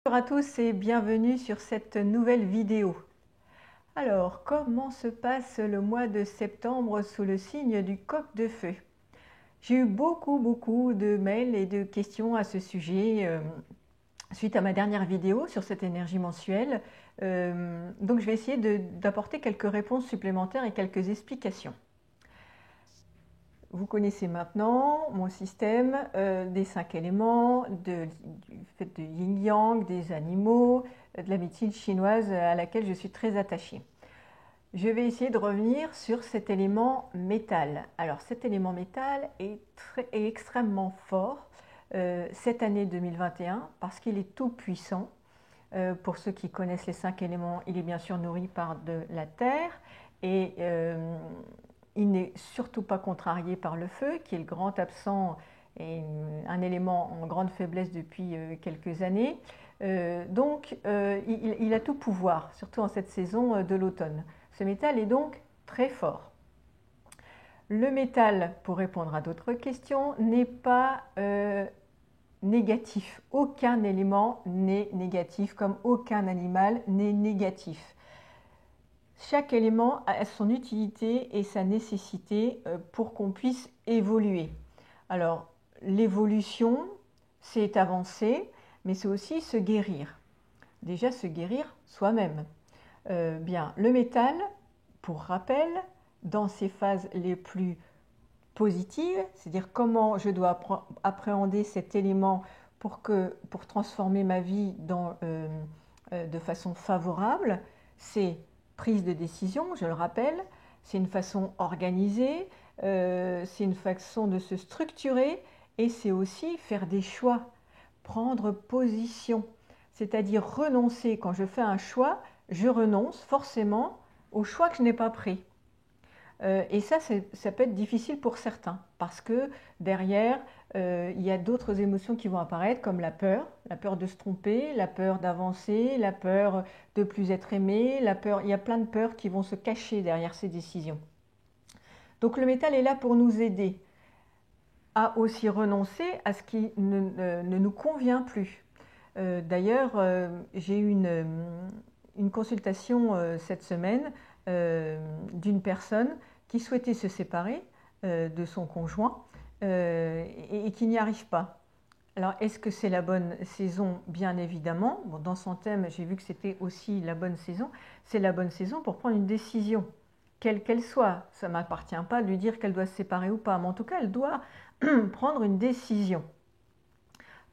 Bonjour à tous et bienvenue sur cette nouvelle vidéo. Alors, comment se passe le mois de septembre sous le signe du coq de feu? J'ai eu beaucoup de mails et de questions à ce sujet suite à ma dernière vidéo sur cette énergie mensuelle. Donc je vais essayer d'apporter quelques réponses supplémentaires et quelques explications. Vous connaissez maintenant mon système des 5 éléments, du fait de yin-yang, des animaux, de la médecine chinoise à laquelle je suis très attachée. Je vais essayer de revenir sur cet élément métal. Alors cet élément métal est extrêmement fort cette année 2021 parce qu'il est tout puissant. Pour ceux qui connaissent les 5 éléments, il est bien sûr nourri par de la terre et il n'est surtout pas contrarié par le feu, qui est le grand absent et un élément en grande faiblesse depuis quelques années. Il a tout pouvoir, surtout en cette saison de l'automne. Ce métal est donc très fort. Le métal, pour répondre à d'autres questions, n'est pas négatif. Aucun élément n'est négatif, comme aucun animal n'est négatif. Chaque élément a son utilité et sa nécessité pour qu'on puisse évoluer. Alors, l'évolution, c'est avancer, mais c'est aussi se guérir. Déjà, se guérir soi-même. Le métal, pour rappel, dans ses phases les plus positives, c'est-à-dire comment je dois appréhender cet élément pour transformer ma vie de façon favorable, c'est prise de décision, je le rappelle, c'est une façon organisée, c'est une façon de se structurer et c'est aussi faire des choix, prendre position, c'est-à-dire renoncer. Quand je fais un choix, je renonce forcément au choix que je n'ai pas pris. Et ça peut être difficile pour certains parce que derrière, il y a d'autres émotions qui vont apparaître comme la peur de se tromper, la peur d'avancer, la peur de ne plus être aimé, il y a plein de peurs qui vont se cacher derrière ces décisions. Donc le métal est là pour nous aider à aussi renoncer à ce qui ne nous convient plus. D'ailleurs, j'ai eu une consultation cette semaine d'une personne qui souhaitait se séparer de son conjoint et qui n'y arrive pas. Alors, est-ce que c'est la bonne saison? Bien évidemment. Bon, dans son thème, j'ai vu que c'était aussi la bonne saison. C'est la bonne saison pour prendre une décision, quelle qu'elle soit. Ça ne m'appartient pas de lui dire qu'elle doit se séparer ou pas, mais en tout cas, elle doit prendre une décision.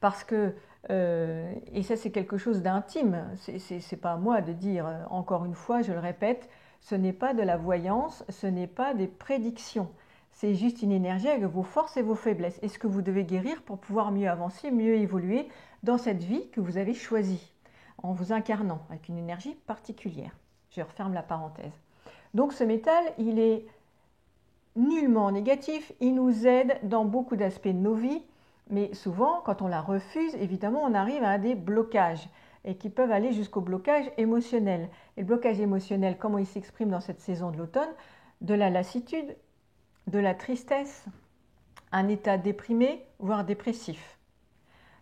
Parce que, et ça c'est quelque chose d'intime, c'est pas à moi de dire, encore une fois, je le répète, ce n'est pas de la voyance, ce n'est pas des prédictions. C'est juste une énergie avec vos forces et vos faiblesses. Et ce que vous devez guérir pour pouvoir mieux avancer, mieux évoluer dans cette vie que vous avez choisie, en vous incarnant avec une énergie particulière. Je referme la parenthèse. Donc ce métal, il est nullement négatif, il nous aide dans beaucoup d'aspects de nos vies, mais souvent, quand on la refuse, évidemment, on arrive à des blocages et qui peuvent aller jusqu'au blocage émotionnel. Et le blocage émotionnel, comment il s'exprime dans cette saison de l'automne? De la lassitude, de la tristesse, un état déprimé, voire dépressif.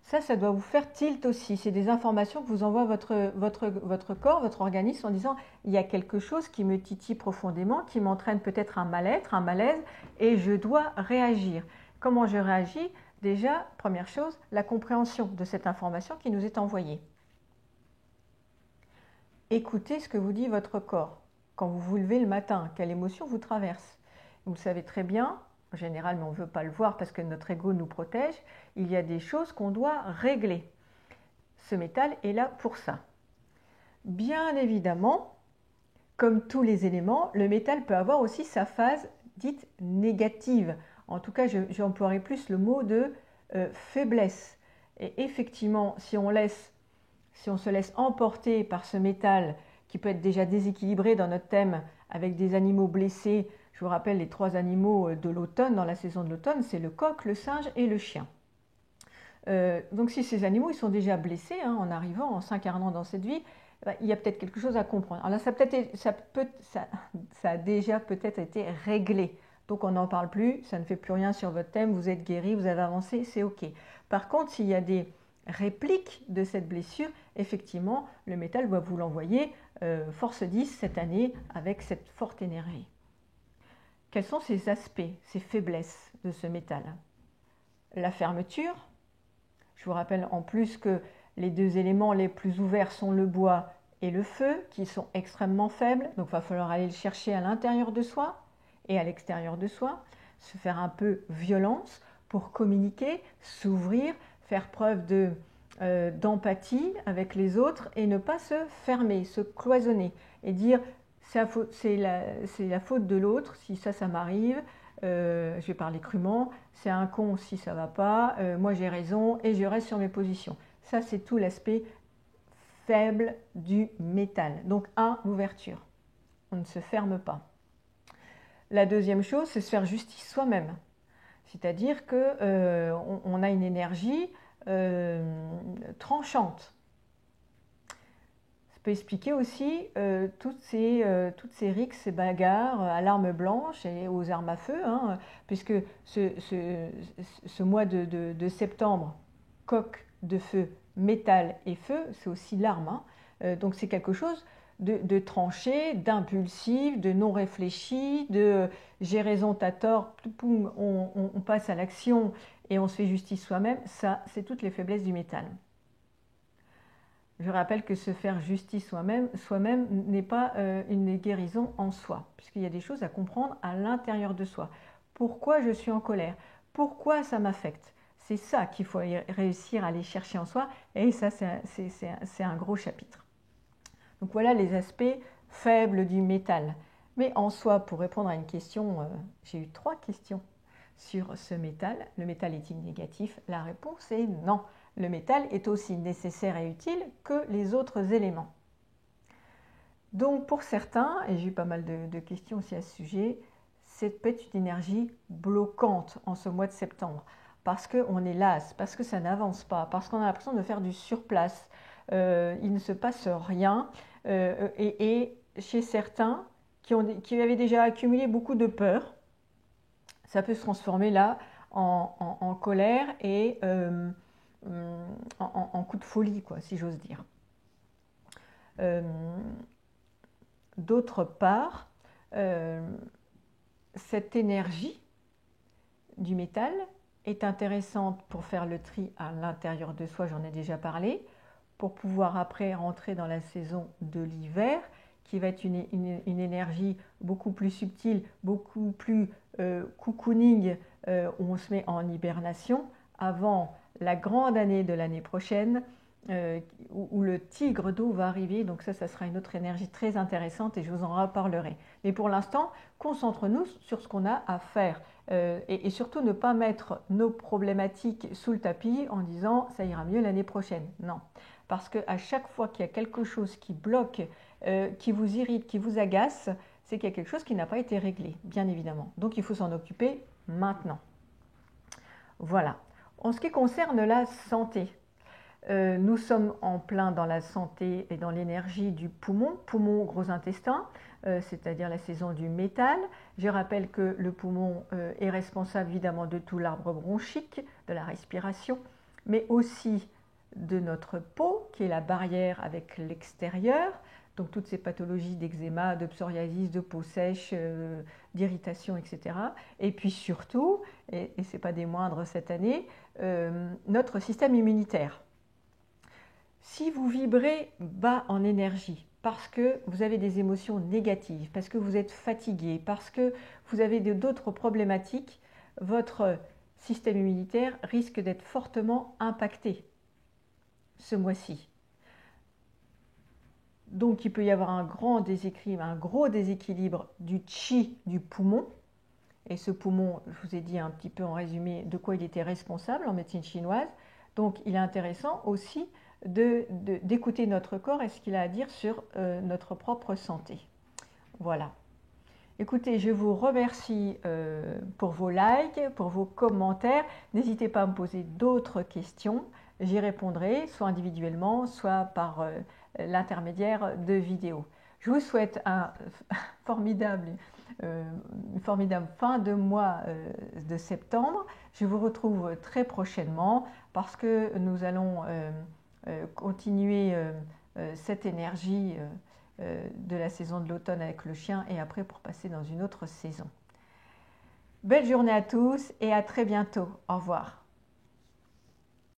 Ça doit vous faire tilt aussi. C'est des informations que vous envoie votre corps, votre organisme en disant il y a quelque chose qui me titille profondément, qui m'entraîne peut-être un mal-être, un malaise et je dois réagir. Comment je réagis? Déjà, première chose, la compréhension de cette information qui nous est envoyée. Écoutez ce que vous dit votre corps. Quand vous vous levez le matin, quelle émotion vous traverse? Vous le savez très bien, en général, mais on ne veut pas le voir parce que notre ego nous protège, il y a des choses qu'on doit régler. Ce métal est là pour ça. Bien évidemment, comme tous les éléments, le métal peut avoir aussi sa phase dite négative. En tout cas, j'emploierai plus le mot de faiblesse. Et effectivement, si on se laisse emporter par ce métal qui peut être déjà déséquilibré dans notre thème avec des animaux blessés, je vous rappelle les 3 animaux de l'automne, dans la saison de l'automne, c'est le coq, le singe et le chien. Donc si ces animaux ils sont déjà blessés en arrivant, en s'incarnant dans cette vie, il y a peut-être quelque chose à comprendre. Alors là, ça a déjà peut-être été réglé. Donc on n'en parle plus, ça ne fait plus rien sur votre thème, vous êtes guéri, vous avez avancé, c'est ok. Par contre, s'il y a des réplique de cette blessure, effectivement, le métal va vous l'envoyer force 10 cette année avec cette forte énergie. Quels sont ces aspects, ces faiblesses de ce métal? La fermeture. Je vous rappelle en plus que les deux éléments les plus ouverts sont le bois et le feu, qui sont extrêmement faibles. Donc il va falloir aller le chercher à l'intérieur de soi et à l'extérieur de soi, se faire un peu violence pour communiquer, s'ouvrir, faire preuve d'empathie avec les autres et ne pas se fermer, se cloisonner et dire c'est la faute de l'autre si ça m'arrive, je vais parler crûment, c'est un con si ça va pas, moi j'ai raison et je reste sur mes positions. Ça c'est tout l'aspect faible du métal. Donc l'ouverture, on ne se ferme pas. La deuxième chose, c'est se faire justice soi-même. C'est-à-dire qu'on a une énergie tranchante. Ça peut expliquer aussi toutes ces rixes, ces bagarres à l'arme blanche et aux armes à feu, hein, puisque ce mois de septembre, coq de feu, métal et feu, c'est aussi l'arme. Hein. Donc c'est quelque chose de tranché, d'impulsif, de non réfléchi, de j'ai raison, t'as tort, on passe à l'action et on se fait justice soi-même. Ça, c'est toutes les faiblesses du métal. Je rappelle que se faire justice soi-même n'est pas une guérison en soi, puisqu'il y a des choses à comprendre à l'intérieur de soi. Pourquoi je suis en colère? Pourquoi ça m'affecte? C'est ça qu'il faut réussir à aller chercher en soi, et ça, c'est un gros chapitre. Donc voilà les aspects faibles du métal. Mais en soi, pour répondre à une question, j'ai eu 3 questions sur ce métal. Le métal est-il négatif? La réponse est non. Le métal est aussi nécessaire et utile que les autres éléments. Donc pour certains, et j'ai eu pas mal de questions aussi à ce sujet, c'est peut-être une énergie bloquante en ce mois de septembre. Parce qu'on est las, parce que ça n'avance pas, parce qu'on a l'impression de faire du surplace. Il ne se passe rien. Et chez certains qui avaient déjà accumulé beaucoup de peur, ça peut se transformer là en colère et en coup de folie, quoi, si j'ose dire. D'autre part, cette énergie du métal est intéressante pour faire le tri à l'intérieur de soi, j'en ai déjà parlé, pour pouvoir après rentrer dans la saison de l'hiver, qui va être une énergie beaucoup plus subtile, beaucoup plus cocooning, où on se met en hibernation, avant la grande année de l'année prochaine, où le tigre d'eau va arriver. Donc ça sera une autre énergie très intéressante et je vous en reparlerai. Mais pour l'instant, concentre-nous sur ce qu'on a à faire et surtout ne pas mettre nos problématiques sous le tapis en disant « ça ira mieux l'année prochaine ». Non, parce qu'à chaque fois qu'il y a quelque chose qui bloque, qui vous irrite, qui vous agace, c'est qu'il y a quelque chose qui n'a pas été réglé, bien évidemment. Donc il faut s'en occuper maintenant. Voilà. En ce qui concerne la santé, nous sommes en plein dans la santé et dans l'énergie du poumon, gros intestin, c'est-à-dire la saison du métal. Je rappelle que le poumon est responsable évidemment de tout l'arbre bronchique, de la respiration, mais aussi de notre peau, qui est la barrière avec l'extérieur, donc toutes ces pathologies d'eczéma, de psoriasis, de peau sèche, d'irritation, etc. Et puis surtout, et ce n'est pas des moindres cette année, notre système immunitaire. Si vous vibrez bas en énergie, parce que vous avez des émotions négatives, parce que vous êtes fatigué, parce que vous avez d'autres problématiques, votre système immunitaire risque d'être fortement impacté ce mois-ci. Donc il peut y avoir un gros déséquilibre du chi du poumon. Et ce poumon, je vous ai dit un petit peu en résumé de quoi il était responsable en médecine chinoise. Donc il est intéressant aussi d'écouter notre corps et ce qu'il a à dire sur notre propre santé. Voilà. Écoutez, je vous remercie pour vos likes, pour vos commentaires. N'hésitez pas à me poser d'autres questions. J'y répondrai, soit individuellement, soit par l'intermédiaire de vidéos. Je vous souhaite formidable, une formidable fin de mois de septembre. Je vous retrouve très prochainement parce que nous allons continuer cette énergie de la saison de l'automne avec le chien et après pour passer dans une autre saison. Belle journée à tous et à très bientôt. Au revoir.